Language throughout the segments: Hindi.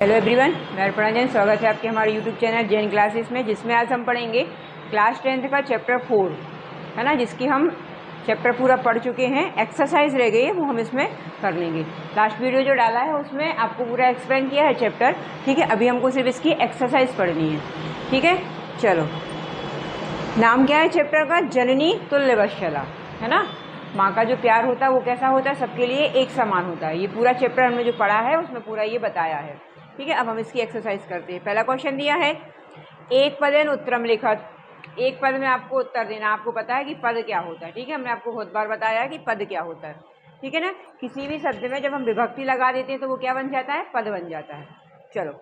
हेलो एवरीवन, मैं अर्पणा जैन। स्वागत है आपके हमारे यूट्यूब चैनल जैन क्लासेस में, जिसमें आज हम पढ़ेंगे क्लास 10th का चैप्टर 4 है ना, जिसकी हम चैप्टर पूरा पढ़ चुके हैं। एक्सरसाइज रह गई है, वो हम इसमें कर लेंगे। लास्ट वीडियो जो डाला है उसमें आपको पूरा एक्सप्लेन किया है चैप्टर, ठीक है। अभी हमको सिर्फ इसकी एक्सरसाइज पढ़नी है, ठीक है। चलो, नाम क्या है चैप्टर का? जननी तुल्यवत्सला, है ना। माँ का जो प्यार होता है वो कैसा होता है? सबके लिए एक समान होता है। ये पूरा चैप्टर हमने जो पढ़ा है उसमें पूरा ये बताया है, ठीक है। अब हम इसकी एक्सरसाइज करते हैं। पहला क्वेश्चन दिया है, एक पदेन उत्तरम लिखत। एक पद में आपको उत्तर देना। आपको पता है कि पद क्या होता है, ठीक है। हमने आपको बहुत बार बताया है कि पद क्या होता है, ठीक है ना। किसी भी शब्द में जब हम विभक्ति लगा देते हैं तो वो क्या बन जाता है? पद बन जाता है। चलो,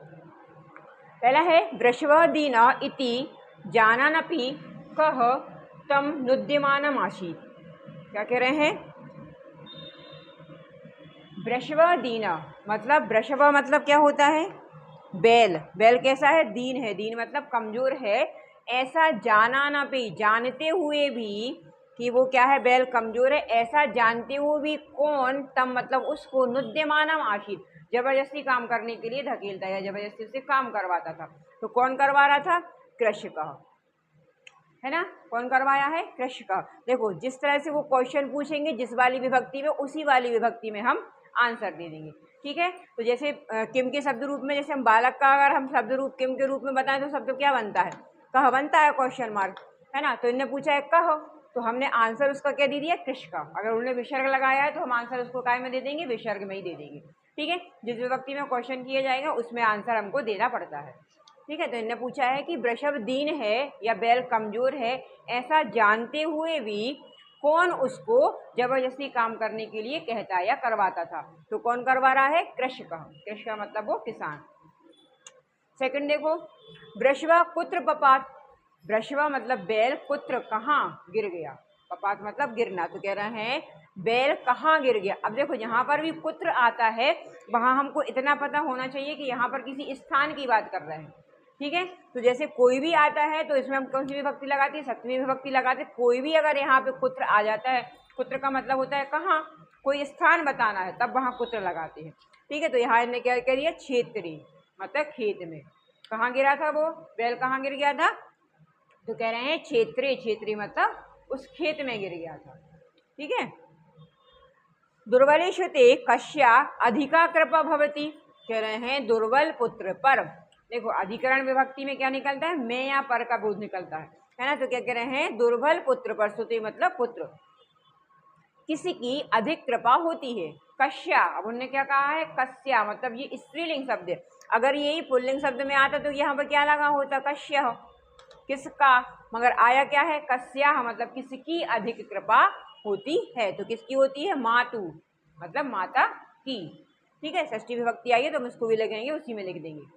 पहला है वृषभ दीन इति जाननपि कह तम नुद्यमानम आसीत्। क्या कह रहे हैं? वृषभ दीन मतलब, वृषभ मतलब क्या होता है? बैल। बैल कैसा है? दीन है। दीन मतलब कमजोर है। ऐसा जाना ना पे, जानते हुए भी कि वो क्या है? बैल कमजोर है। ऐसा जानते हुए भी कौन? तम मतलब उसको, नुद्यमानम आशित, जबरदस्ती काम करने के लिए धकेलता या जबरदस्ती से काम करवाता था। तो कौन करवा रहा था? कृषक, है ना। कौन करवाया है? कृषक। देखो, जिस तरह से वो क्वेश्चन पूछेंगे जिस वाली विभक्ति में, उसी वाली विभक्ति में हम आंसर दे देंगे, ठीक है। तो जैसे किम के शब्द रूप में, जैसे हम बालक का अगर हम शब्द रूप किम के रूप में बताएं तो शब्द क्या बनता है? कह बनता है, क्वेश्चन मार्क, है ना। तो इनने पूछा है कह, तो हमने आंसर उसका क्या दे दिया? कृषक। अगर उन्होंने विसर्ग लगाया है तो हम आंसर उसको काय में दे देंगे? विसर्ग में ही दे देंगे, ठीक है। जिस विभक्ति में क्वेश्चन किया जाएगा उसमें आंसर हमको देना पड़ता है, ठीक है। तो इन्होंने पूछा है कि वृषभ दीन है या बैल कमजोर है, ऐसा जानते हुए भी कौन उसको जबरदस्ती काम करने के लिए कहता या करवाता था? तो कौन करवा रहा है? कृषक। कृषक मतलब वो किसान। सेकंड देखो, वृषभ कुत्र पपात। वृषभ मतलब बैल, कुत्र कहाँ गिर गया, पपात मतलब गिरना। तो कह रहे हैं बैल कहाँ गिर गया। अब देखो, यहाँ पर भी कुत्र आता है, वहां हमको इतना पता होना चाहिए कि यहाँ पर किसी स्थान की बात कर रहे हैं, ठीक है। तो जैसे कोई भी आता है तो इसमें हम कौन सी विभक्ति लगाते हैं? सप्तमी विभक्ति लगाते हैं। कोई भी अगर यहाँ पे कुत्र आ जाता है, कुत्र का मतलब होता है कहाँ, कोई स्थान बताना है, तब वहां कुत्र लगाते हैं, ठीक है। तो यहाँ इन्हें क्या कह दिया? क्षेत्रीय मतलब खेत में। कहाँ गिरा था वो बैल? कहाँ गिर गया था? तो कह रहे हैं क्षेत्रीय। क्षेत्रीय मतलब उस खेत में गिर गया था, ठीक है। दुर्बलेषु ते कस्या अधिका कृपा भवति। कह रहे हैं दुर्बल पुत्र पर। देखो, अधिकरण विभक्ति में क्या निकलता है? मैं या पर का बोध निकलता है ना। तो क्या कह रहे हैं? दुर्बल पुत्र पर, सुते मतलब पुत्र, किसी की अधिक कृपा होती है। कश्या, अब उन्होंने क्या कहा है? कस्या मतलब ये स्त्रीलिंग शब्द है। अगर यही पुल्लिंग शब्द में आता तो यहाँ पर क्या लगा होता? कश्य, किसका। मगर आया क्या है? कस्या मतलब किसकी अधिक कृपा होती है। तो किसकी होती है? मातु मतलब माता की, ठीक है। षष्ठी विभक्ति आई है तो हम इसको भी लगेंगे, उसी में लिख देंगे।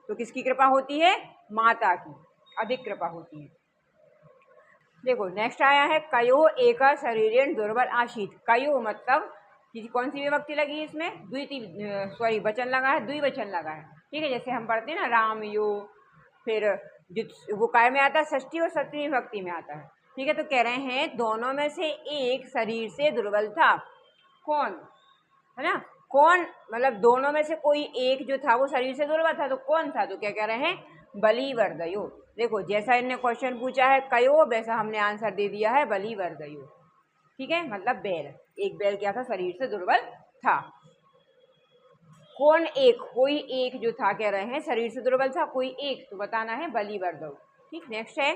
तो किसकी कृपा होती है? माता की अधिक कृपा होती है। देखो, नेक्स्ट आया है कयो एक शरीरेण दुर्बल आशीत। कयो मतलब कौन सी विभक्ति लगी इसमें? सॉरी, वचन लगा है, द्विवचन लगा है, ठीक है। जैसे हम पढ़ते हैं ना, राम यो, फिर वो काय में आता है? षष्ठी और सप्तमी विभक्ति में आता है, ठीक है। तो कह रहे हैं दोनों में से एक शरीर से दुर्बल था। कौन, है ना। कौन मतलब दोनों में से कोई एक जो था वो शरीर से दुर्बल था, तो कौन था? तो क्या कह रहे हैं? बलिवर्दयो। देखो, जैसा इनने क्वेश्चन पूछा है कयो, वैसा हमने आंसर दे दिया है बलिवर्दयो, ठीक है। मतलब बैल, एक बैल क्या था? शरीर से दुर्बल था। कौन एक? कोई एक जो था, कह रहे हैं शरीर से दुर्बल था कोई एक, तो बताना है बलिवर्दयो, ठीक। नेक्स्ट है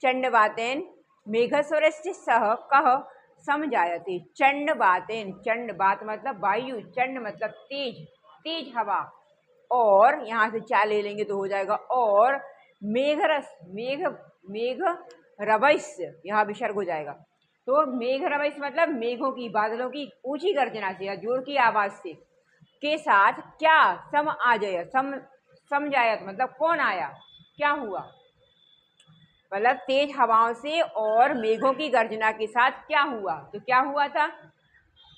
चंडवातेन मेघस्वरस्य सह कह समझायते। चंडवातेन, चंड बात मतलब वायु, चंड मतलब तेज, तेज हवा, और यहाँ से चा ले लेंगे तो हो जाएगा और मेघरस, मेघ रवैस्य, यहाँ विसर्ग हो जाएगा। तो मेघ रवैस्य मतलब मेघों की, बादलों की ऊंची गर्जना से या जोर की आवाज से, के साथ क्या? सम आ जाए, समझायत मतलब कौन आया, क्या हुआ, मतलब तेज हवाओं से और मेघों की गर्जना के साथ क्या हुआ? तो क्या हुआ था?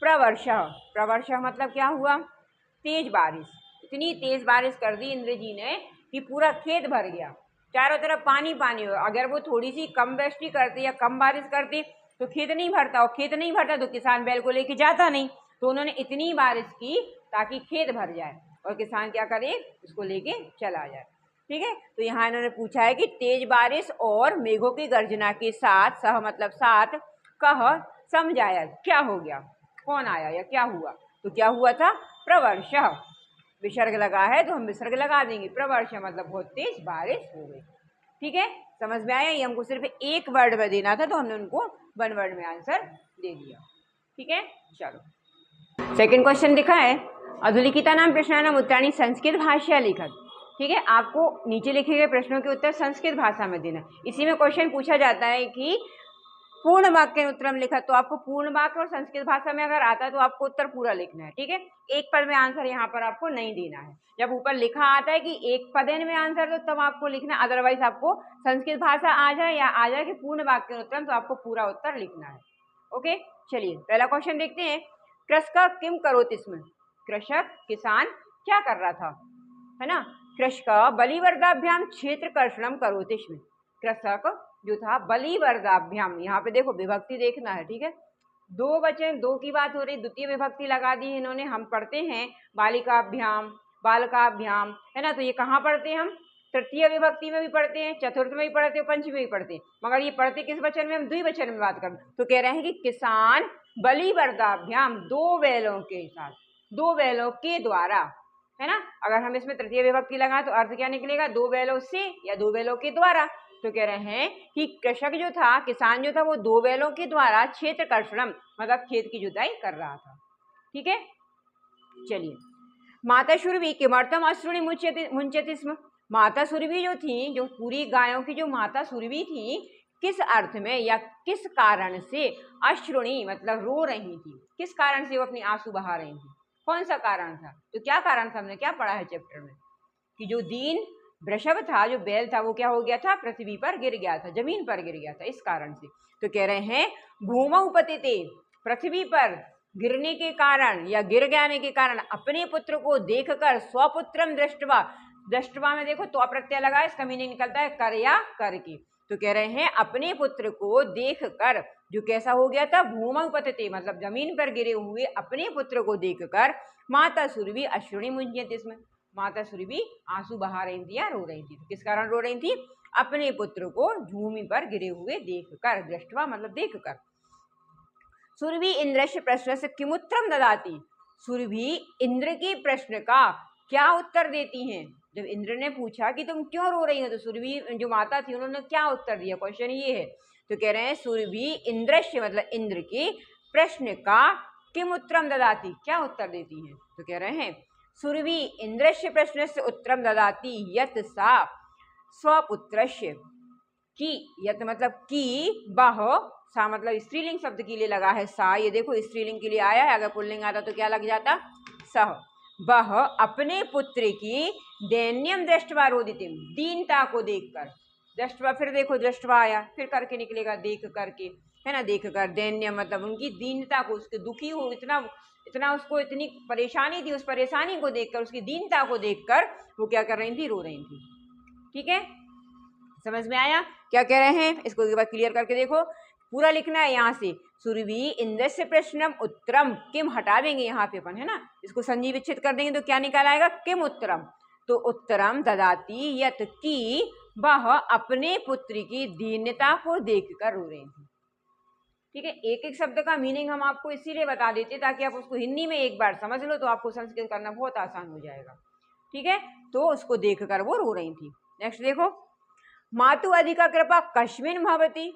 प्रवर्षः। प्रवर्षः मतलब क्या हुआ? तेज बारिश। इतनी तेज बारिश कर दी इंद्र जी ने कि पूरा खेत भर गया, चारों तरफ पानी पानी हो। अगर वो थोड़ी सी कम वृष्टि करती या कम बारिश करती तो खेत नहीं भरता, और खेत नहीं भरता तो किसान बैल को लेके जाता नहीं। तो उन्होंने इतनी बारिश की ताकि खेत भर जाए। और किसान क्या करे, उसको लेके चला जाए। ठीक है, तो यहाँ इन्होंने पूछा है कि तेज बारिश और मेघों की गर्जना के साथ, सह मतलब साथ, कह समझाया, क्या हो गया, कौन आया या क्या हुआ। तो क्या हुआ था, प्रवर्षः, विसर्ग लगा है तो हम विसर्ग लगा देंगे, प्रवर्षः मतलब बहुत तेज बारिश हो गई। ठीक है, समझ में आया। ये हमको सिर्फ एक वर्ड में देना था तो हमने उनको वन वर्ड में आंसर दे दिया। ठीक है, चलो सेकंड क्वेश्चन दिखा है, अधुलिखिता नाम प्रश्नानाम उत्तराणि संस्कृत भाषा लिखत। ठीक है, आपको नीचे लिखे गए प्रश्नों के उत्तर संस्कृत भाषा में देना। इसी में क्वेश्चन पूछा जाता है कि पूर्ण वाक्य उत्तरम लिखा, तो आपको पूर्ण वाक्य और संस्कृत भाषा में अगर आता है तो आपको उत्तर पूरा लिखना है। ठीक है, एक पद में आंसर यहाँ पर आपको नहीं देना है। जब ऊपर लिखा आता है कि एक पदेन में आंसर, तो तब आपको लिखना, अदरवाइज आपको संस्कृत भाषा आ जाए या आ जाए कि पूर्ण वाक्य उत्तरम, तो आपको पूरा उत्तर लिखना है। ओके, चलिए पहला क्वेश्चन देखते हैं। कृषक किम करोति स्म, कृषक किसान क्या कर रहा था, है ना। कृषक बलिवर्दाभ्याम क्षेत्र कर्षणम करोति स्म, कृषक जो था बलिवर्दाभ्याम, यहाँ पे देखो विभक्ति देखना है। ठीक है, दो वचन, दो की बात हो रही, द्वितीय विभक्ति लगा दी है इन्होंने। हम पढ़ते हैं बालिकाभ्याम, बालकाभ्याम, है ना। तो ये कहाँ पढ़ते हैं हम, तृतीय विभक्ति में भी पढ़ते हैं, चतुर्थ में भी पढ़ते हैं, पंचमी में भी पढ़ते हैं, मगर ये पढ़ते किस वचन में, हम द्विवचन में बात करते। तो कह रहे हैं कि किसान बलिवर्दाभ्याम, दो बैलों के साथ, दो बैलों के द्वारा, है ना। अगर हम इसमें तृतीय विभक्ति लगाएं तो अर्थ क्या निकलेगा, दो बैलों से या दो बैलों के द्वारा। तो कह रहे हैं कि कृषक जो था, किसान जो था, वो दो बैलों के द्वारा क्षेत्र कर्षणम मतलब खेत की जुताई कर रहा था। ठीक है, चलिए माता सुरभि किमर्थम अश्रुणी मुंचति स्म, माता सुरभि जो थी, जो पूरी गायों की जो माता सुरभि थी, किस अर्थ में या किस कारण से अश्रुणी मतलब रो रही थी, किस कारण से वो अपनी आंसू बहा रही थी, कौन सा कारण था। तो क्या कारण था, हमने क्या पढ़ा है चैप्टर में, कि जो दीन वृषभ था, जो बैल था, वो क्या हो गया था, पृथ्वी पर गिर गया था, जमीन पर गिर गया था, इस कारण से। तो कह रहे हैं भूमौ पतिते, पृथ्वी पर गिरने के कारण या गिर जाने के कारण अपने पुत्र को देखकर, स्वपुत्रम दृष्टवा, दृष्टवा में देखो तो प्रत्यय लगा, इसका मीनिंग निकलता है कर या करके। तो कह रहे हैं अपने पुत्र को देखकर जो कैसा हो गया था, भूमौ पतिते मतलब जमीन पर गिरे हुए अपने पुत्र को देखकर माता सुरभि अश्रुणी मुंचति स्म, माता सुरभि आंसू बहा रही थी या रो रही थी। तो किस कारण रो रही थी, अपने पुत्र को भूमि पर गिरे हुए देखकर, दृष्टवा मतलब देखकर। सुरभि इंद्रस्य प्रश्न से किमुत्तरम ददाति, सुरभि इंद्र के प्रश्न का क्या उत्तर देती हैं। जब इंद्र ने पूछा कि तुम क्यों रो रही हो, तो सुरभि जो माता थी उन्होंने क्या उत्तर दिया, क्वेश्चन ये है। तो कह रहे हैं सुरभि इंद्रस्य मतलब इंद्र के प्रश्न का किमुत्तरम ददाति क्या उत्तर देती हैं। तो कह रहे हैं सुरभि इंद्रस्य प्रश्न से उत्तरम ददाति यत सा स्वपुत्रस्य, की यत मतलब की, बह, सा मतलब स्त्रीलिंग शब्द के लिए लगा है सा, ये देखो स्त्रीलिंग के लिए आया है, अगर पुल्लिंग आता तो क्या लग जाता, सह। वह अपने पुत्र की दैन्यम दृष्टवा रोदितिम, दीनता को देखकर, दृष्टवा फिर देखो दृष्टवा आया, फिर करके निकलेगा देख करके, है ना, देख कर, दैन्य मतलब उनकी दीनता को, उसके दुखी हो, इतना इतना उसको इतनी परेशानी थी, उस परेशानी को देखकर, उसकी दीनता को देखकर वो क्या कर रही थी, रो रही थी। ठीक है, समझ में आया क्या कह रहे हैं, इसको एक बार क्लियर करके देखो, पूरा लिखना है यहाँ से। सुरभि इंद्रस्य प्रश्नम उत्तरम, किम हटा देंगे यहाँ पे अपन, है ना, इसको संजी विच्छेद कर देंगे तो क्या निकाल आएगा, किम उत्तरम। तो उत्तरम ददाती यत की वह अपने पुत्र की दीनता को देखकर रो रही थी। ठीक है, एक एक शब्द का मीनिंग हम आपको इसीलिए बता देते ताकि आप उसको हिंदी में एक बार समझ लो तो आपको संस्कृत करना बहुत आसान हो जाएगा। ठीक है, तो उसको देखकर वो रो रही थी। नेक्स्ट देखो, मातु अधिका कृपा कस्मिन भवति,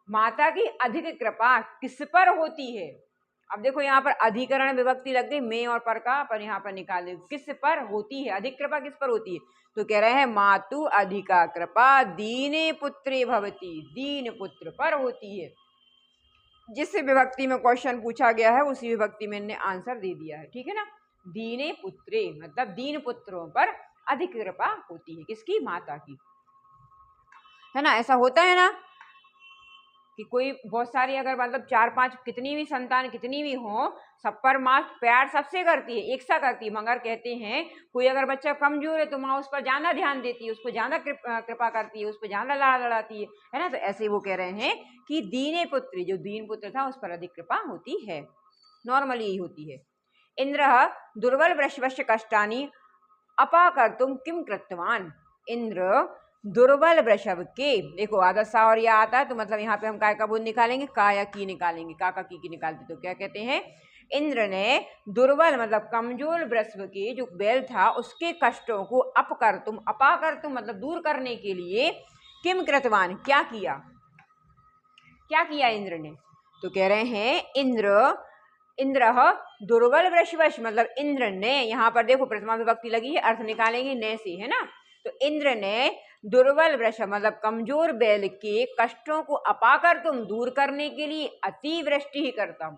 माता की अधिक कृपा किस पर होती है। अब देखो यहाँ पर अधिकरण विभक्ति लग गई, में और पर का, पर यहाँ पर निकाल दे किस पर होती है, अधिक कृपा किस पर होती है। तो कह रहे हैं मातु अधिका कृपा दीने पुत्रे भवति, दीन पुत्र पर होती है। जिस विभक्ति में क्वेश्चन पूछा गया है उसी विभक्ति में इन्होंने आंसर दे दिया है। ठीक है ना, दीने पुत्रे मतलब दीन पुत्रों पर अधिक कृपा होती है, किसकी, माता की, है ना। ऐसा होता है ना कि कोई बहुत सारी अगर मतलब 4-5 कितनी भी संतान कितनी भी हो, सब पर माँ प्यार सबसे करती है, एक सा करती है, मगर कहते हैं कोई अगर बच्चा कमजोर है तो माँ उस पर ज्यादा ध्यान देती है, उसको ज्यादा कृपा करती है, उस पर ज्यादा लाड़ लड़ाती है ना। तो ऐसे वो कह रहे हैं कि दीने पुत्र, जो दीन पुत्र था उस पर अधिक कृपा होती है, नॉर्मली ही होती है। इंद्रः दुर्बल वृषभस्य कष्टानि अपाकर्तुं किं कृतवान। इंद्र दुर्बल वृषभ के, देखो आधा सा और या आता है तो मतलब यहाँ पे हम काय का बोध निकालेंगे, का या की निकालेंगे, का की निकालते तो क्या कहते हैं, इंद्र ने दुर्बल मतलब कमजोर वृषभ के जो बैल था उसके कष्टों को अपकर्तुम, अपाकर्तुम मतलब दूर करने के लिए, किम कृतवान क्या किया, क्या किया इंद्र ने। तो कह रहे हैं इंद्र दुर्बल वृषभश मतलब इंद्र ने, यहाँ पर देखो प्रथमा विभक्ति लगी है, अर्थ निकालेंगे ने से, है ना। तो इंद्र ने दुर्बल वृषभ मतलब कमजोर बैल के कष्टों को अपाकर तुम दूर करने के लिए अतिवृष्टि ही करता हूं,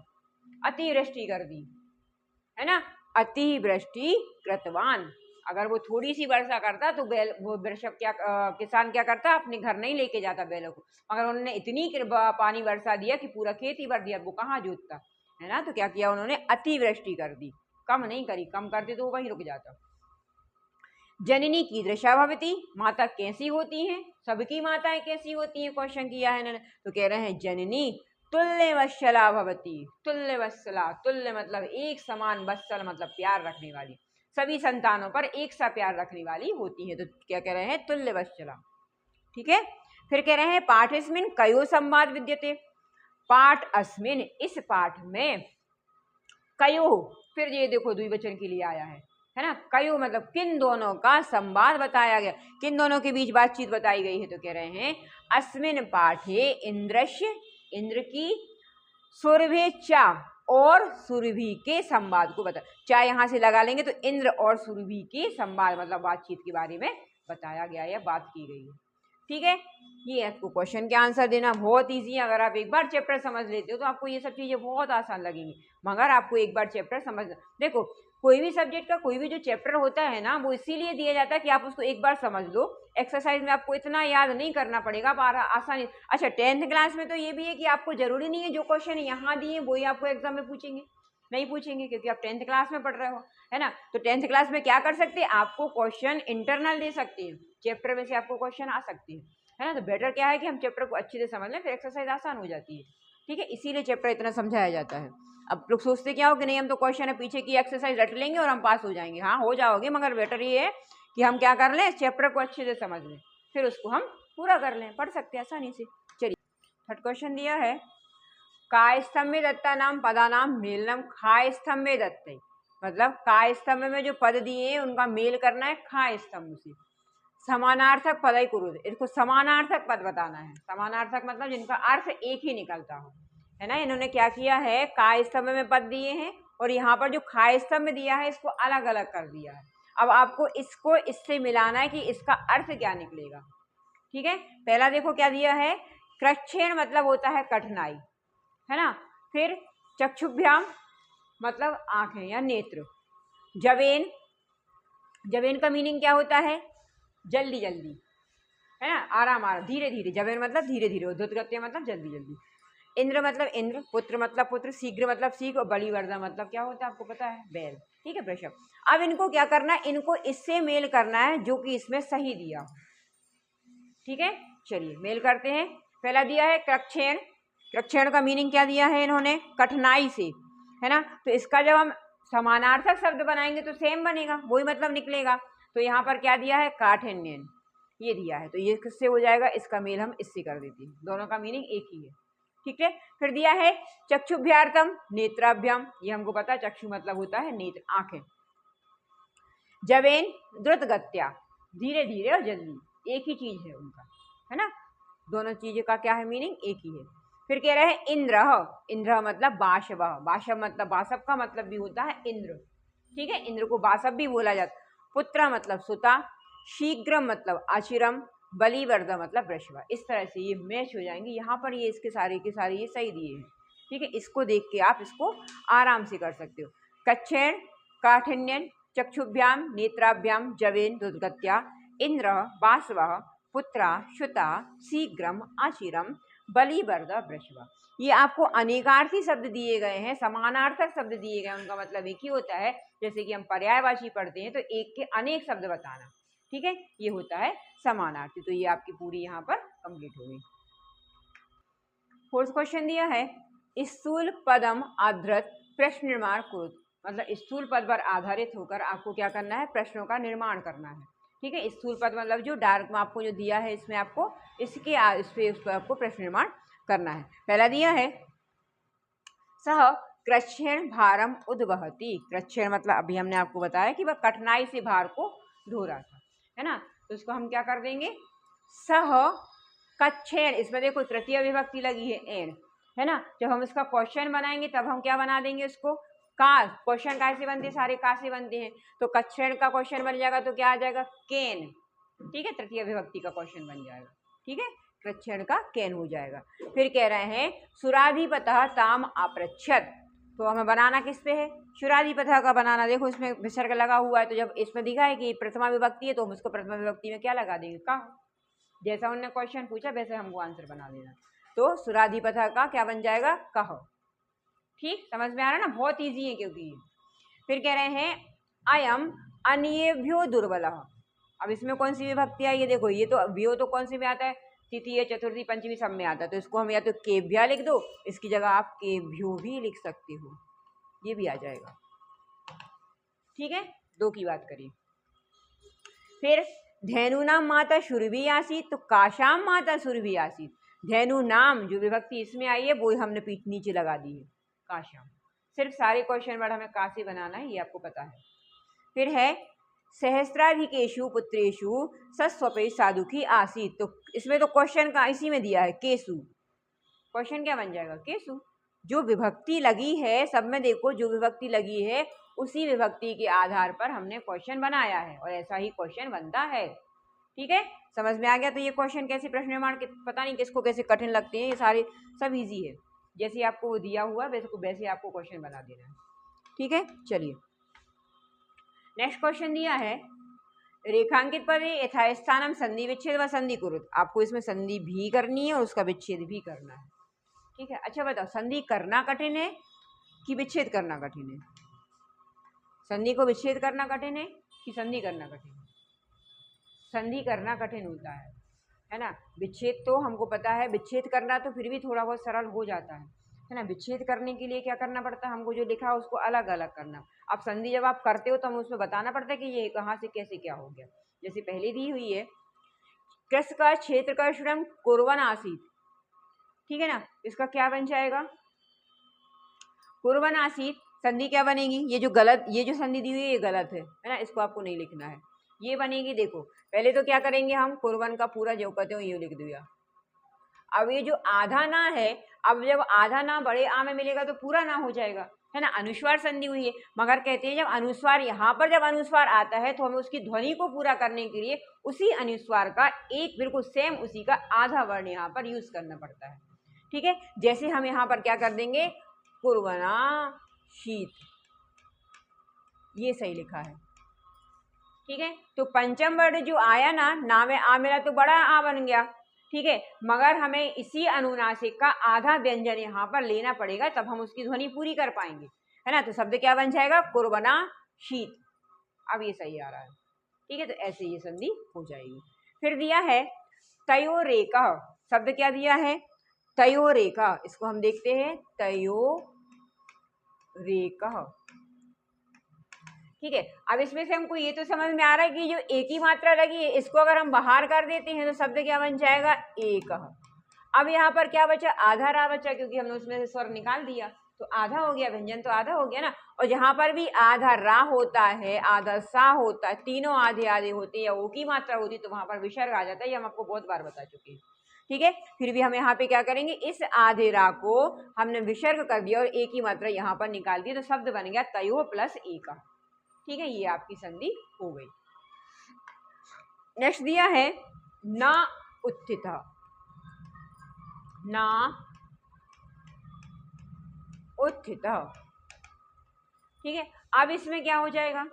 अतिवृष्टि कर दी, है ना। अतिवृष्टि कृतवान, अगर वो थोड़ी सी वर्षा करता तो बैल वो वृषभ क्या किसान क्या करता, अपने घर नहीं लेके जाता बैलों को, मगर उन्होंने इतनी पानी वर्षा दिया कि पूरा खेत ही भर दिया, वो कहाँ जोतता, है ना। तो क्या किया उन्होंने, अतिवृष्टि कर दी, कम नहीं करी, कम करते तो वो वहीं रुक जाता। जननी कीदृशा भवती, माता कैसी होती हैं, सबकी माताएं कैसी होती हैं, क्वेश्चन किया है इन्होंने। तो कह रहे हैं जननी तुल्य वत्सला भवती, तुल्य वत्सला, तुल्य मतलब एक समान, वत्सल मतलब प्यार रखने वाली, सभी संतानों पर एक सा प्यार रखने वाली होती है। तो क्या कह रहे हैं, तुल्य वत्सला, ठीक है। फिर कह रहे हैं पाठस्मिन कयो संवाद विद्यते, पाठ अस्मिन इस पाठ में, कयो फिर ये देखो द्विवचन के लिए आया है ना, कयो मतलब किन दोनों का संवाद बताया गया, किन दोनों के बीच बातचीत बताई गई है। तो कह रहे हैं अस्मिन पाठे इंद्रस्य, इंद्र की, सुरभि चा और सुरभि के संवाद को बता, चा यहाँ से लगा लेंगे तो इंद्र और सुरभि के संवाद मतलब बातचीत के बारे में बताया गया या बात की गई है, ठीक है। ये आपको क्वेश्चन के आंसर देना बहुत इजी है, अगर आप एक बार चैप्टर समझ लेते हो तो आपको ये सब चीजें बहुत आसान लगेंगी, मगर आपको एक बार चैप्टर समझना, देखो कोई भी सब्जेक्ट का कोई भी जो चैप्टर होता है ना वो इसीलिए दिया जाता है कि आप उसको एक बार समझ लो, एक्सरसाइज में आपको इतना याद नहीं करना पड़ेगा, आप आसानी। अच्छा 10th क्लास में तो ये भी है कि आपको जरूरी नहीं है जो क्वेश्चन यहाँ दिए वही आपको एग्जाम में पूछेंगे, नहीं पूछेंगे क्योंकि आप 10th क्लास में पढ़ रहे हो, है ना। तो 10th क्लास में क्या कर सकते हैं, आपको क्वेश्चन इंटरनल दे सकते हैं, चैप्टर में से आपको क्वेश्चन आ सकते हैं, है ना। तो बेटर क्या है कि हम चैप्टर को अच्छे से समझ लें, फिर एक्सरसाइज आसान हो जाती है, ठीक है, इसीलिए चैप्टर इतना समझाया जाता है। अब लोग सोचते क्या हो कि नहीं हम तो क्वेश्चन है पीछे की एक्सरसाइज रट लेंगे और हम पास हो जाएंगे, हाँ हो जाओगे, मगर बेटर ये है कि हम क्या कर लें, चैप्टर को अच्छे से समझ लें, फिर उसको हम पूरा कर लें, पढ़ सकते हैं आसानी से। चलिए थर्ड क्वेश्चन दिया है, काय स्तंभे दत्ता नाम पदा नाम मेलनम खाय स्तंभे दत्ते, मतलब काय स्तंभ में जो पद दिए हैं उनका मेल करना है खाय स्तंभ से, समानार्थक पद ही कुरु, इसको समानार्थक पद बताना है, समानार्थक मतलब जिनका अर्थ एक ही निकलता हो, है ना। इन्होंने क्या किया है, काय स्तंभ में पद दिए हैं और यहाँ पर जो खाय स्तंभ दिया है इसको अलग अलग कर दिया है, अब आपको इसको इससे मिलाना है कि इसका अर्थ क्या निकलेगा, ठीक है। पहला देखो क्या दिया है, कृच्छेण मतलब होता है कठिनाई, है ना। फिर चक्षुभ्याम मतलब आंखें या नेत्र, जवेन, जवेन का मीनिंग क्या होता है, जल्दी जल्दी, है ना, आराम आराम, धीरे धीरे, जवेन मतलब धीरे धीरे, उद्धृतगत्य मतलब जल्दी जल्दी, इंद्र मतलब इंद्र, पुत्र मतलब पुत्र, शीघ्र मतलब शीघ्र, और बलिवर्धन मतलब क्या होता है आपको पता है, बैल, ठीक है, वृषभ। अब इनको क्या करना है, इनको इससे मेल करना है जो कि इसमें सही दिया, ठीक है। चलिए मेल करते हैं, पहला दिया है कृच्छेण, कृच्छेण का मीनिंग क्या दिया है इन्होंने, कठिनाई से, है ना। तो इसका जब हम समानार्थक शब्द बनाएंगे तो सेम बनेगा, वही मतलब निकलेगा। तो यहाँ पर क्या दिया है, काठिन्यन, ये दिया है, तो ये किससे हो जाएगा, इसका मेल हम इससे कर देते हैं, दोनों का मीनिंग एक ही है, ठीक है। फिर दिया है चक्षुभ्यार्थम नेत्राभ्याम, ये हमको पता है चक्षु मतलब होता है नेत्र, आंखें, जवेन द्रुत गत्या, धीरे धीरे और जल्दी, एक ही चीज है उनका, है ना, दोनों चीजों का क्या है मीनिंग एक ही है। फिर कह रहे हैं इंद्र, इंद्र मतलब बाशव, बाशव मतलब बासव का मतलब भी होता है इंद्र, ठीक है, इंद्र को बासव भी बोला जाता। पुत्र मतलब सुता, शीघ्र मतलब अचिरम, बलिवर्ध मतलब वृषभ, इस तरह से ये मैच हो जाएंगे, यहाँ पर ये इसके सारे के सारे ये सही दिए हैं, ठीक है। इसको देख के आप इसको आराम से कर सकते हो, कच्छेण, काठिन्यन, चक्षुभ्याम नेत्राभ्याम, जवेन दुर्गत्या, इंद्र बासव, पुत्रा श्रुता, शीघ्रम आचिरम, बलिवर्ध वृषभ, ये आपको अनेकार्थी शब्द दिए गए हैं, समानार्थक शब्द दिए गए हैं, उनका मतलब एक ही होता है, जैसे कि हम पर्यायवाची पढ़ते हैं तो एक के अनेक शब्द बताना, ठीक है, ये होता है समानार्थी। तो ये आपकी पूरी यहाँ पर कंप्लीट हो गई। फोर्थ क्वेश्चन दिया है, स्थूल पदम आधृत प्रश्न निर्माण कुरुत, मतलब स्थूल पद पर आधारित होकर आपको क्या करना है, प्रश्नों का निर्माण करना है। ठीक है, स्थूल पद मतलब जो डायरेक्ट में आपको जो दिया है इसमें आपको इसके इस पर आपको प्रश्न निर्माण करना है। पहला दिया है सह कृच्छ्रेण भारम उद्वहति। कृच्छ्रेण मतलब अभी हमने आपको बताया कि वह कठिनाई से भार को ढो रहा था, है ना। तो इसको हम क्या कर देंगे, सह कृच्छ्रेण, इसमें देखो तृतीय विभक्ति लगी है एण, है ना। जब हम इसका क्वेश्चन बनाएंगे तब हम क्या बना देंगे उसको, का। क्वेश्चन कैसे बनते हैं, सारे का से बनते हैं। तो कृच्छ्रेण का क्वेश्चन बन जाएगा तो क्या आ जाएगा, केन। ठीक है, तृतीय विभक्ति का क्वेश्चन बन जाएगा। ठीक है, कृच्छ्रेण का केन हो जाएगा। फिर कह रहे हैं सुराधिपतः ताम अपृच्छत। तो हमें बनाना किस पे है, सुराधिपतः का बनाना। देखो इसमें विसर्ग लगा हुआ है, तो जब इसमें दिखा है कि प्रथमा विभक्ति है तो हम उसको प्रथमा विभक्ति में क्या लगा देंगे, का। जैसा उन्होंने क्वेश्चन पूछा वैसे हमको आंसर बना देना। तो सुराधिपतः का क्या बन जाएगा, कह। ठीक, समझ में आ रहा है ना, बहुत ईजी है क्योंकि। फिर कह रहे हैं अयम अन्येभ्यो दुर्बलः। अब इसमें कौन सी विभक्ति आई है, देखो ये तो व्यो तो कौन सी में आता है, तृतीय चतुर्थी पंचमी सब में आता है। तो इसको हम या तो केभ्या लिख दो, इसकी जगह आप केभ्यो भी लिख सकते हो, ये भी आ जाएगा। ठीक है, दो की बात करिए। फिर धेनु नाम माता सुरभि आसीत, तो काशाम माता सुरभि आसीत। धेनु नाम जो विभक्ति इसमें आई है वो हमने पीठ नीचे लगा दी है, काशाम। सिर्फ सारे क्वेश्चन वर्ड हमें का से बनाना है, ये आपको पता है। फिर है सहस्राधिकेशु पुत्रेशु सस्वपे साधुकी आसीत। तो इसमें तो क्वेश्चन का इसी में दिया है केसु, क्वेश्चन क्या बन जाएगा, केसु। जो विभक्ति लगी है सब में देखो, जो विभक्ति लगी है उसी विभक्ति के आधार पर हमने क्वेश्चन बनाया है और ऐसा ही क्वेश्चन बनता है। ठीक है, समझ में आ गया। तो ये क्वेश्चन कैसे प्रश्न निर्माण के पता नहीं किसको कैसे कठिन लगते हैं, ये सारे सब इजी है। जैसे आपको वो दिया हुआ वैसे आपको क्वेश्चन बना देना है। ठीक है, चलिए नेक्स्ट क्वेश्चन दिया है रेखांकित पदे यथास्थानम संधि विच्छेद व संधि कुरुत। आपको इसमें संधि भी करनी है और उसका विच्छेद भी करना है। ठीक है, अच्छा बताओ संधि करना कठिन है कि विच्छेद करना कठिन है, संधि को विच्छेद करना कठिन है कि संधि करना कठिन है। संधि करना कठिन होता है ना। विच्छेद तो हमको पता है, विच्छेद करना तो फिर भी थोड़ा बहुत सरल हो जाता है ना। विच्छेद करने के लिए क्या करना पड़ता है, हमको जो लिखा है उसको अलग अलग करना। अब संधि जब आप करते हो तो हमें उसमें बताना पड़ता है कि ये कहाँ से कैसे क्या हो गया। जैसे पहले दी हुई है कृष्ण का क्षेत्र का श्रम कुर्वन आसीत। ठीक है ना, इसका क्या बन जाएगा, कुर्वन आसीत। संधि क्या बनेगी, ये जो गलत, ये जो संधि दी हुई है ये गलत है ना, इसको आपको नहीं लिखना है। ये बनेगी, देखो पहले तो क्या करेंगे हम, कुर्वन का पूरा जो कहते हो ये लिख दिया। अब ये जो आधा ना है, अब जब आधा ना बड़े आ में मिलेगा तो पूरा ना हो जाएगा, है ना। अनुस्वार संधि हुई है, मगर कहते हैं जब अनुस्वार यहाँ पर जब अनुस्वार आता है तो हमें उसकी ध्वनि को पूरा करने के लिए उसी अनुस्वार का एक बिल्कुल सेम उसी का आधा वर्ण यहाँ पर यूज करना पड़ता है। ठीक है, जैसे हम यहाँ पर क्या कर देंगे, कुर्वना शीत, ये सही लिखा है। ठीक है, तो पंचम वर्ण जो आया ना में आ मिला तो बड़ा आ बन गया। ठीक है, मगर हमें इसी अनुनासिक का आधा व्यंजन यहाँ पर लेना पड़ेगा, तब हम उसकी ध्वनि पूरी कर पाएंगे, है ना। तो शब्द क्या बन जाएगा, कुर्वना शीत। अब ये सही आ रहा है। ठीक है, तो ऐसे ये संधि हो जाएगी। फिर दिया है तयोरेकः। शब्द क्या दिया है, तयोरेकः। इसको हम देखते हैं, तयोरेकः। ठीक है, अब इसमें से हमको ये तो समझ में आ रहा है कि जो एक ही मात्रा लगी है इसको अगर हम बाहर कर देते हैं तो शब्द क्या बन जाएगा, एक। अब यहाँ पर क्या बचा, आधा रा बचा, क्योंकि हमने उसमें से स्वर निकाल दिया तो आधा हो गया, व्यंजन तो आधा हो गया ना। और जहाँ पर भी आधा रा होता है, आधा सा होता है, तीनों आधे आधे होते हैं या ओ की मात्रा होती है तो वहां पर विसर्ग आ जाता है। ये हम आपको बहुत बार बता चुके हैं। ठीक है, फिर भी हम यहाँ पे क्या करेंगे, इस आधे रा को हमने विसर्ग कर दिया और एक ही मात्रा यहाँ पर निकाल दी तो शब्द बन गया तयो प्लस एक। ठीक है, ये आपकी संधि हो गई। नेक्स्ट दिया है ना उत्थित, ना उत्थित। ठीक है, अब इसमें क्या हो जाएगा,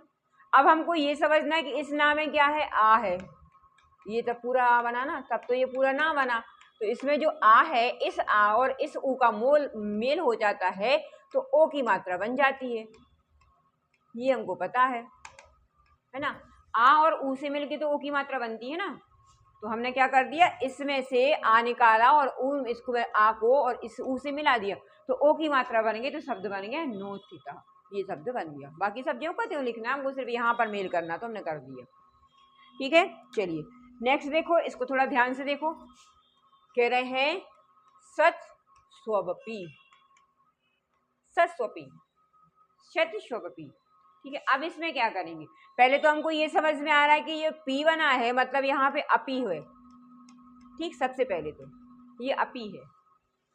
अब हमको ये समझना है कि इस ना में क्या है, आ है। ये तो पूरा आ बना ना, तब तो ये पूरा ना बना। तो इसमें जो आ है, इस आ और इस ऊ का मेल हो जाता है तो ओ की मात्रा बन जाती है, ये हमको पता है ना। आ और ऊ से मिलके तो ओ की मात्रा बनती है ना। तो हमने क्या कर दिया, इसमें से आ निकाला और ऊ, इसको आ को और इस ऊ से मिला दिया तो ओ की मात्रा बन गई, तो शब्द बन गया नोत्थितः। ये शब्द बन गया। बाकी सब जो कहते हो लिखना, हमको सिर्फ यहाँ पर मेल करना, तो हमने कर दिया। ठीक है, चलिए नेक्स्ट देखो, इसको थोड़ा ध्यान से देखो। कह रहे हैं सत स्वपी, सत्स्वपी, शतस्वपी। ठीक है, अब इसमें क्या करेंगे, पहले तो हमको ये समझ में आ रहा है कि ये पी बना है, मतलब यहाँ पे अपी है। ठीक, सबसे पहले तो ये अपी है।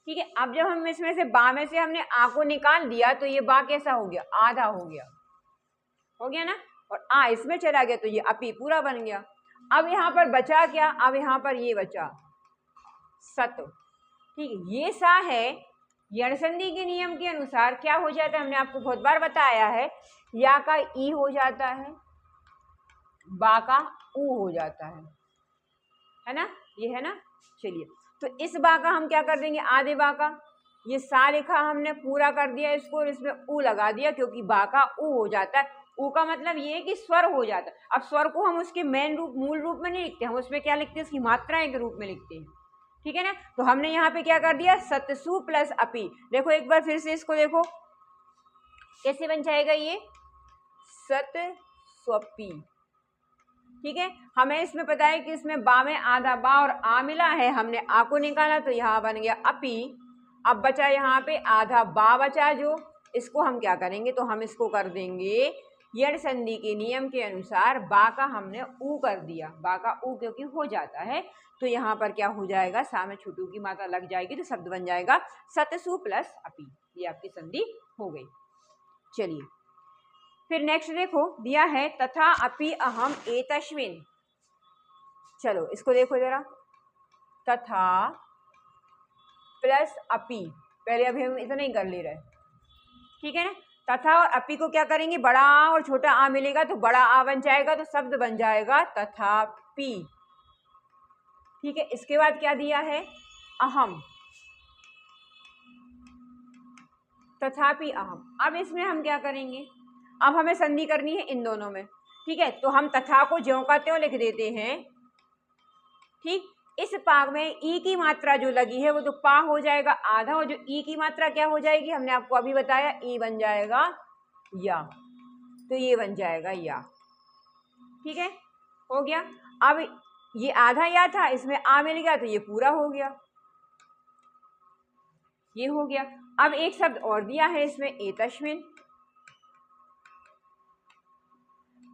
ठीक है, अब जब हम इसमें से बा में से हमने आ को निकाल दिया तो ये बा कैसा हो गया, आधा हो गया ना, और आ इसमें चला गया तो ये अपी पूरा बन गया। अब यहाँ पर बचा क्या, अब यहाँ पर ये बचा सत। ठीक है, ये सा है, यण संधि के नियम के अनुसार क्या हो जाता है, हमने आपको बहुत बार बताया है, या का ई हो जाता है, बा का ऊ हो जाता है ना, ये है ना। चलिए, तो इस बा का हम क्या कर देंगे, आधे बा का, ये सा लिखा हमने पूरा कर दिया इसको, और इसमें ऊ लगा दिया, क्योंकि बा का ऊ हो जाता है। ऊ का मतलब ये है कि स्वर हो जाता है। अब स्वर को हम उसके मेन रूप, मूल रूप में नहीं लिखते, हम उसमें क्या लिखते हैं, उसकी मात्राएं के रूप में लिखते हैं। ठीक है ना, तो हमने यहाँ पे क्या कर दिया, सतसु प्लस अपी। देखो एक बार फिर से इसको देखो कैसे बन जाएगा ये, सतस्वपी। ठीक है, हमें इसमें पता है कि इसमें बा में आधा बा और आ मिला है, हमने आ को निकाला तो यहाँ बन गया अपी। अब बचा यहाँ पे आधा बा बचा, जो इसको हम क्या करेंगे, तो हम इसको कर देंगे यण संधि के नियम के अनुसार, बा का हमने ऊ कर दिया, बा का ऊ क्योंकि हो जाता है, तो यहाँ पर क्या हो जाएगा, सा में छुटू की मात्रा लग जाएगी, तो शब्द बन जाएगा सतसु प्लस अपी। ये आपकी संधि हो गई। चलिए फिर नेक्स्ट देखो, दिया है तथा अपि अहम एतस्मिन्। चलो इसको देखो जरा, तथा प्लस अपि, पहले अभी हम इतना ही कर ले रहे। ठीक है ना, तथा और अपि को क्या करेंगे, बड़ा आ और छोटा आ मिलेगा तो बड़ा आ बन जाएगा, तो शब्द बन जाएगा तथापि। ठीक है, इसके बाद क्या दिया है, अहम, तथापि अहम। अब इसमें हम क्या करेंगे, अब हमें संधि करनी है इन दोनों में। ठीक है, तो हम तथा को ज्यों का त्यों लिख देते हैं। ठीक, इस पाग में ई की मात्रा जो लगी है वो तो पा हो जाएगा आधा, और जो ई की मात्रा क्या हो जाएगी, हमने आपको अभी बताया, ई बन जाएगा या, तो ये बन जाएगा या। ठीक है, हो गया। अब ये आधा या था, इसमें आ मिल गया तो ये पूरा हो गया, ये हो गया। अब एक शब्द और दिया है इसमें, एतस्मिन्।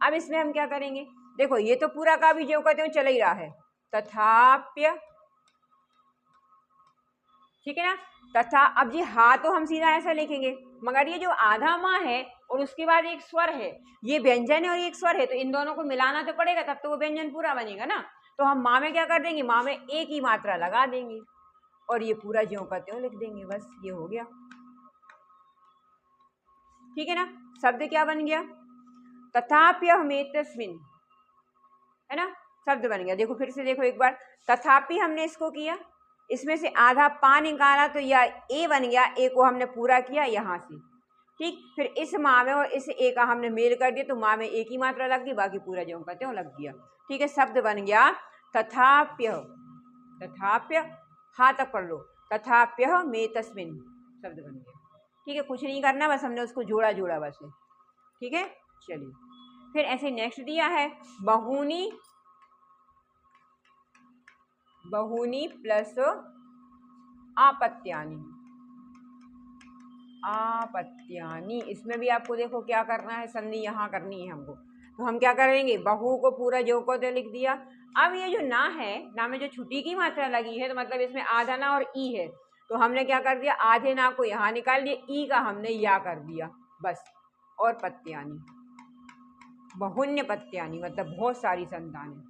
अब इसमें हम क्या करेंगे, देखो ये तो पूरा का भी जो कहते हो चल ही रहा है, तथाप्य। ठीक है ना, तथा, अब जी हा तो हम सीधा ऐसा लिखेंगे, मगर ये जो आधा माँ है और उसके बाद एक स्वर है, ये व्यंजन है और एक स्वर है, तो इन दोनों को मिलाना तो पड़ेगा, तब तो वो व्यंजन पूरा बनेगा ना। तो हम माँ में क्या कर देंगे, माँ में एक ही मात्रा लगा देंगे और ये पूरा ज्यों का त्यों लिख देंगे, बस ये हो गया। ठीक है ना, शब्द क्या बन गया, तथाप्यहमेतस्मिन्, है ना, शब्द बन गया। देखो फिर से देखो एक बार, तथापि हमने इसको किया, इसमें से आधा पा निकाला तो यह ए बन गया, ए को हमने पूरा किया यहाँ से। ठीक, फिर इस माँ में और इस ए का हमने मेल कर दिया, तो माँ में एक ही मात्रा लग गई, बाकी पूरा ज्यों का त्यों लग गया। ठीक है, शब्द बन गया तथाप्य, तथाप्य, हा तक पढ़ लो, तथाप्यहमेतस्मिन्, शब्द बन गया। ठीक है, कुछ नहीं करना, बस हमने उसको जोड़ा जोड़ा बस। ठीक है, चलिए फिर ऐसे नेक्स्ट दिया है, बहूनी, बहूनी प्लस आपत्यानि, आपत्यानि। इसमें भी आपको देखो क्या करना है, संधि यहाँ करनी है हमको, तो हम क्या करेंगे, बहु को पूरा जो को तो लिख दिया। अब ये जो ना है, ना में जो छुट्टी की मात्रा लगी है, तो मतलब इसमें आधा ना और ई है, तो हमने क्या कर दिया, आधे ना को यहाँ निकाल दिया, ई का हमने या कर दिया बस, और पत्यानि, बहुन्य पत्यानि मतलब बहुत सारी संतानें।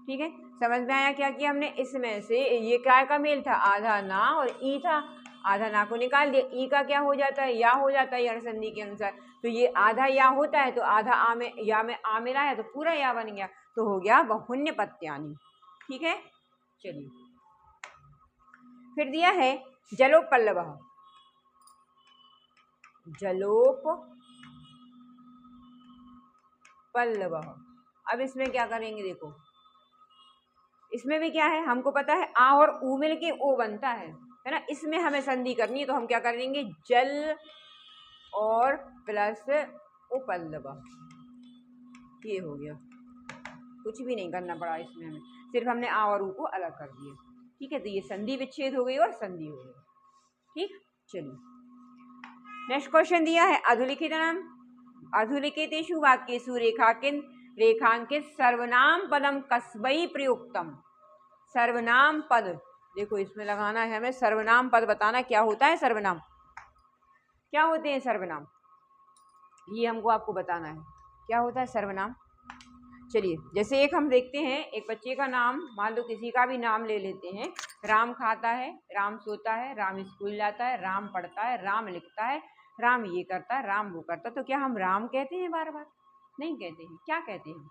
ठीक है, समझ में आया क्या किया हमने, इसमें से ये क्या का मेल था, आधा ना और ई था, आधा ना को निकाल दिया, ई का क्या हो जाता है, या हो जाता है यण संधि के अनुसार, तो ये आधा या होता है, तो आधा आ में, या में आ मिला है तो पूरा या बन गया, तो हो गया बहुन्य पत्यानि। ठीक है, चलिए फिर दिया है जलोपल्लवः, जलोपल्लवः। अब इसमें क्या करेंगे, देखो इसमें भी क्या है, हमको पता है आ और ऊ मिल के ओ बनता है ना, इसमें हमें संधि करनी है, तो हम क्या करेंगे, जल और प्लस उपल्लव, ये हो गया। कुछ भी नहीं करना पड़ा इसमें हमें, सिर्फ हमने आ और ऊ को अलग कर दिया। ठीक है, तो ये संधि विच्छेद हो गई और संधि हो गई। ठीक, चलिए नेक्स्ट क्वेश्चन दिया है अधुलिखितेषु वाक्येषु रेखांकित सर्वनाम पदम कस्मै प्रयुक्तम। सर्वनाम पद, देखो इसमें लगाना है हमें सर्वनाम पद, बताना क्या होता है सर्वनाम, क्या होते हैं सर्वनाम, ये हमको आपको बताना है क्या होता है सर्वनाम। चलिए जैसे एक हम देखते हैं, एक बच्चे का नाम, मान लो किसी का भी नाम ले लेते हैं। राम खाता है, राम सोता है, राम स्कूल जाता है, राम पढ़ता है, राम लिखता है, राम ये करता है, राम वो करता है। तो क्या हम राम कहते हैं बार बार? नहीं कहते हैं। क्या कहते हैं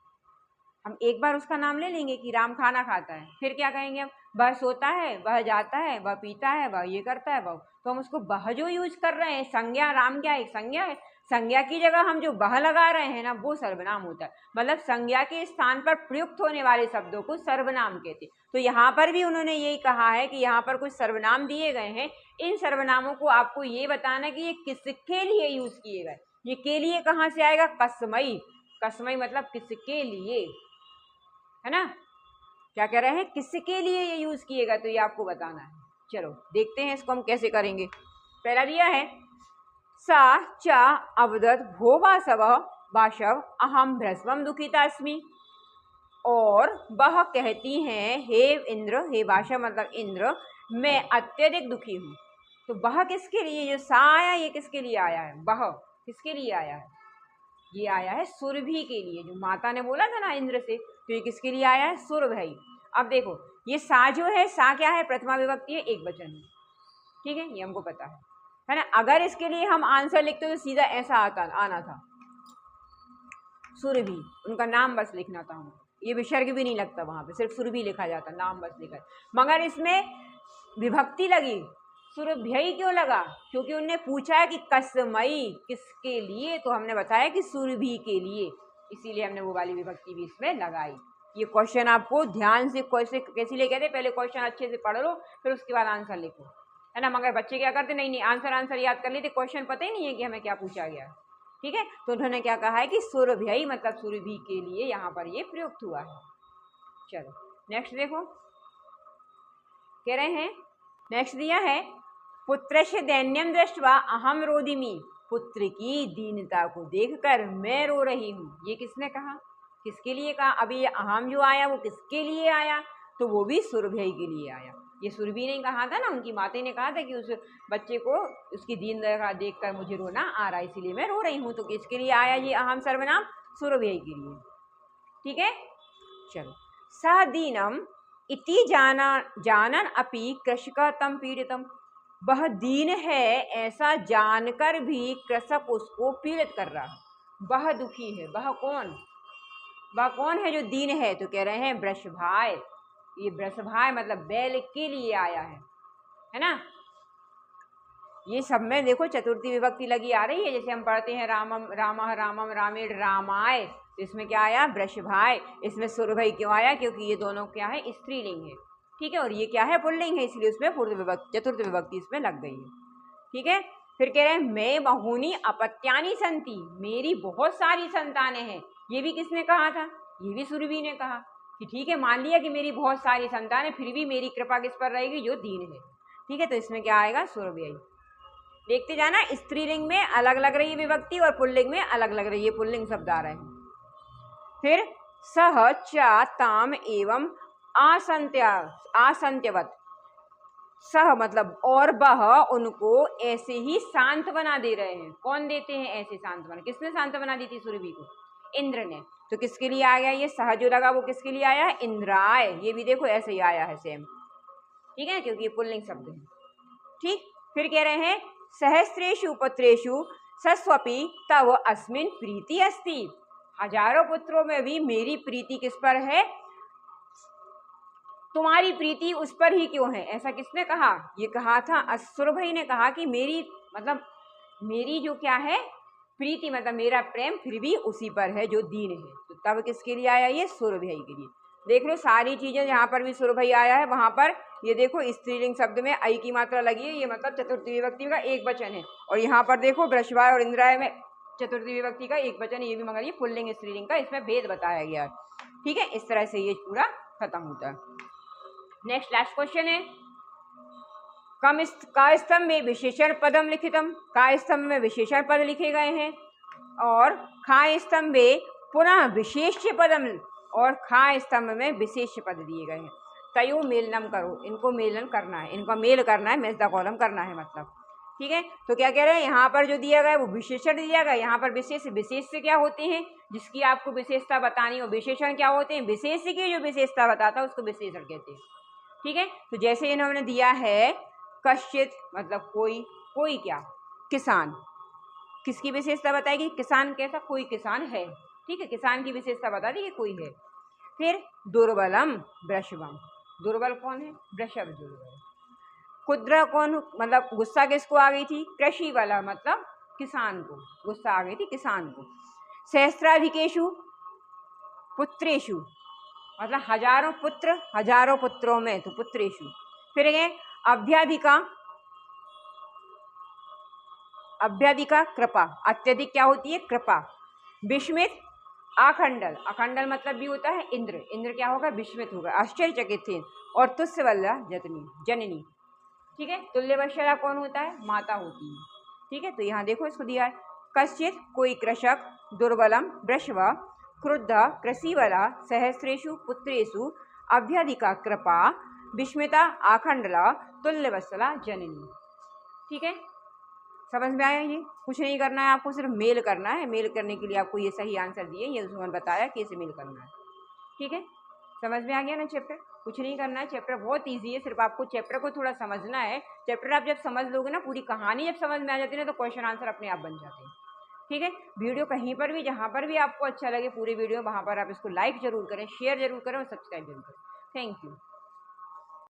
हम एक बार उसका नाम ले लेंगे कि राम खाना खाता है, फिर क्या कहेंगे हम? वह सोता है, वह जाता है, वह पीता है, वह ये करता है, वह। तो हम उसको वह जो यूज कर रहे हैं, संज्ञा, राम क्या एक संज्ञा है, संज्ञा की जगह हम जो वह लगा रहे हैं ना, वो सर्वनाम होता है। मतलब संज्ञा के स्थान पर प्रयुक्त होने वाले शब्दों को सर्वनाम कहते हैं। तो यहाँ पर भी उन्होंने यही कहा है कि यहाँ पर कुछ सर्वनाम दिए गए हैं, इन सर्वनामों को आपको ये बताना कि ये किसके लिए यूज किए गए। ये के लिए कहाँ से आएगा? कस्मै। कस्मै मतलब किसके लिए, है ना। क्या कह रहे हैं? किसके लिए ये यूज किएगा, तो ये आपको बताना है। चलो देखते हैं इसको हम कैसे करेंगे। पहला दिया है सा च अवदत भो वाशव अहम भ्रस्वम दुखिता अस्मि। और वह कहती हैं हे इंद्र, हे वाशव मतलब इंद्र, मैं अत्यधिक दुखी हूँ। तो वह किसके लिए, जो सा आया ये किसके लिए आया है? वह किसके लिए आया है? ये आया है सुरभि के लिए, जो माता ने बोला था ना इंद्र से, तो ये किसके लिए आया है? सुरभि। अब देखो ये सा जो है, सा क्या है? प्रथमा विभक्ति है, एक वचन है। ठीक है, ये हमको पता है ना। अगर इसके लिए हम आंसर लिखते तो सीधा ऐसा आना था, सुरभि। उनका नाम बस लिखना था हमको, ये विसर्ग भी नहीं लगता वहां पे, सिर्फ सुरभि लिखा जाता, नाम बस लिखा। मगर इसमें विभक्ति लगी, सुरभ्यई क्यों लगा? क्योंकि उनने पूछा है कि कस्मै किसके लिए, तो हमने बताया कि सुरभि के लिए, इसीलिए हमने वो वाली विभक्ति भी इसमें लगाई। ये क्वेश्चन आपको ध्यान से कैसे लिए कहते, पहले क्वेश्चन अच्छे से पढ़ लो, फिर उसके बाद आंसर लिखो, है ना। मगर बच्चे क्या करते, नहीं आंसर याद कर लेते, क्वेश्चन पता ही नहीं है कि हमें क्या पूछा गया। ठीक है, तो उन्होंने क्या कहा है कि सुरभ्यई मतलब सुरभि के लिए यहाँ पर ये प्रयुक्त हुआ है। चलो नेक्स्ट देखो, कह रहे हैं नेक्स्ट दिया है पुत्रस्य दैन्यम दृष्ट्वा अहम रोदिमि। पुत्र की दीनता को देखकर मैं रो रही हूँ। ये किसने कहा, किसके लिए कहा? अभी ये अहम जो आया वो किसके लिए आया? तो वो भी सुरभि के लिए आया। ये सुरभि ने कहा था ना, उनकी माता ने कहा था कि उस बच्चे को उसकी दीनता देखकर मुझे रोना आ रहा है, इसीलिए मैं रो रही हूँ। तो किसके लिए आया ये अहम सर्वनाम? सुरभि के लिए। ठीक है, चलो सह दीनम इति जानन अपि कृषक तम पीड़ितम। वह दीन है ऐसा जानकर भी कृषक उसको पीड़ित कर रहा है। वह दुखी है, वह कौन है जो दीन है? तो कह रहे हैं वृषभाय। ये वृषभाय मतलब बैल के लिए आया है ना। ये सब में देखो चतुर्थी विभक्ति लगी आ रही है, जैसे हम पढ़ते हैं रामम रामः रामम रामेण रामाय, तो इसमें क्या आया? वृषभाय। इसमें सुरभि क्यों आया? क्योंकि ये दोनों क्या है? स्त्रीलिंग है। ठीक है, और ये क्या है? पुल्लिंग है, इसलिए उसमें चतुर्थ विभक्ति इसमें लग गई है। ठीक है, फिर कह रहे हैं मैं बहुनी अपत्यानि संति, मेरी बहुत सारी संतानें हैं। ये भी किसने कहा था? ये भी सुरभि ने कहा कि ठीक है, मान लिया कि मेरी बहुत सारी संतानें, फिर भी मेरी कृपा किस पर रहेगी? जो दीन है। ठीक है, तो इसमें क्या आएगा? सुरभि। देखते जाना, स्त्रीलिंग में अलग लग रही है विभक्ति और पुल्लिंग में अलग लग रही है, पुल्लिंग शब्द आ रहे हैं। फिर सह च ताम एवं आसंत्यवत। सह मतलब और वह उनको ऐसे ही सांत्वना दे रहे हैं। कौन देते हैं ऐसे सांत्वना? किसने सांत्वना दी थी सुरभि को? इंद्र ने। तो किसके लिए आया ये सह जो लगा, वो किसके लिए आया है? इंद्राय। ये भी देखो ऐसे ही आया है सेम। ठीक है, क्योंकि ये पुल्लिंग शब्द है। ठीक, फिर कह रहे हैं सहस्रेषु पुत्रेषु सस्वपि तव अस्मिन् प्रीति अस्ति। हजारों पुत्रों में भी मेरी प्रीति किस पर है? तुम्हारी प्रीति उस पर ही क्यों है? ऐसा किसने कहा? ये कहा था सुरभि ने कहा कि मेरी मतलब मेरी जो क्या है प्रीति, मतलब मेरा प्रेम फिर भी उसी पर है जो दीन है। तो तब किसके लिए आया ये? सुरभि के लिए। देख लो सारी चीजें, जहाँ पर भी सुर भई आया है वहां पर ये देखो स्त्रीलिंग शब्द में आई की मात्रा लगी है, ये मतलब चतुर्थी विभक्ति का एक वचन है। और यहाँ पर देखो वृषभाय और इंद्राय में चतुर्थी विभक्ति का एक वचन, ये भी मगर ये पुल्लिंग स्त्रीलिंग का इसमें भेद बताया गया है। ठीक है, इस तरह से ये पूरा खत्म होता है। नेक्स्ट लास्ट क्वेश्चन है, का स्तंभ में विशेषण पदम लिखितम, का स्तंभ में विशेषण पद लिखे गए हैं, और खा स्तंभ में पुनः विशेष्य पदम, और खा स्तंभ में विशेष पद दिए गए हैं। तयो मेलनम करो, इनको मेलन करना है, इनका मेल करना है, मैच द कॉलम करना है मतलब। ठीक है, तो क्या कह रहे हैं, यहाँ पर जो दिया गया है वो विशेषण दिया गया, यहाँ पर विशेष, विशेष से क्या होते हैं, जिसकी आपको विशेषता बतानी हो, विशेषण क्या होते हैं, विशेष की जो विशेषता बताता है उसको विशेषण कहते हैं। ठीक है, तो जैसे इन्होंने दिया है कश्चित मतलब कोई, कोई क्या, किसान, किसकी विशेषता बताएगी, किसान कैसा, कोई किसान है। ठीक है, किसान की विशेषता बता दी कि कोई है। फिर दुर्बलम वृषभम, दुर्बल कौन है, वृषभ दुर्बल। कुद्र कौन, मतलब गुस्सा किसको आ गई थी, कृषि वाला मतलब किसान को गुस्सा आ गई थी, किसान को। सहस्त्राधिकेशु पुत्रेशु मतलब हजारों पुत्र, हजारों पुत्रों में, तो पुत्रेशु। फिर ये अभ्याधिका, अभ्याधिका कृपा, अत्यधिक क्या होती है, कृपा। विस्मित आखंडल, अखंडल मतलब भी होता है इंद्र, इंद्र क्या होगा, विस्मित होगा, आश्चर्यचकित थे। और तुस्यवल्ला जतनी, जननी। ठीक है, तुल्यवत्सला कौन होता है, माता होती है। ठीक है, तो यहाँ देखो इसको दिया है, कश्चित कोई कृषक, दुर्बलम वृषभ, क्रुद्ध कृषिवला, सहस्रेशु पुत्रेशु, अभ्यधिका कृपा, विस्मिता आखंडला, तुल्यवत्सला जननी। ठीक है, समझ में आया, ये कुछ नहीं करना है आपको, सिर्फ मेल करना है। मेल करने के लिए आपको ये सही आंसर दिए, ये उन्होंने बताया कि इसे मेल करना है। ठीक है, समझ में आ गया ना चैप्टर, कुछ नहीं करना है, चैप्टर बहुत इजी है, सिर्फ आपको चैप्टर को थोड़ा समझना है। चैप्टर आप जब समझ लोगे ना, पूरी कहानी जब समझ में आ जाती है ना, तो क्वेश्चन आंसर अपने आप बन जाते हैं। ठीक है, वीडियो कहीं पर भी, जहाँ पर भी आपको अच्छा लगे पूरी वीडियो, वहाँ पर आप इसको लाइक जरूर करें, शेयर जरूर करें और सब्सक्राइब जरूर करें। Thank you.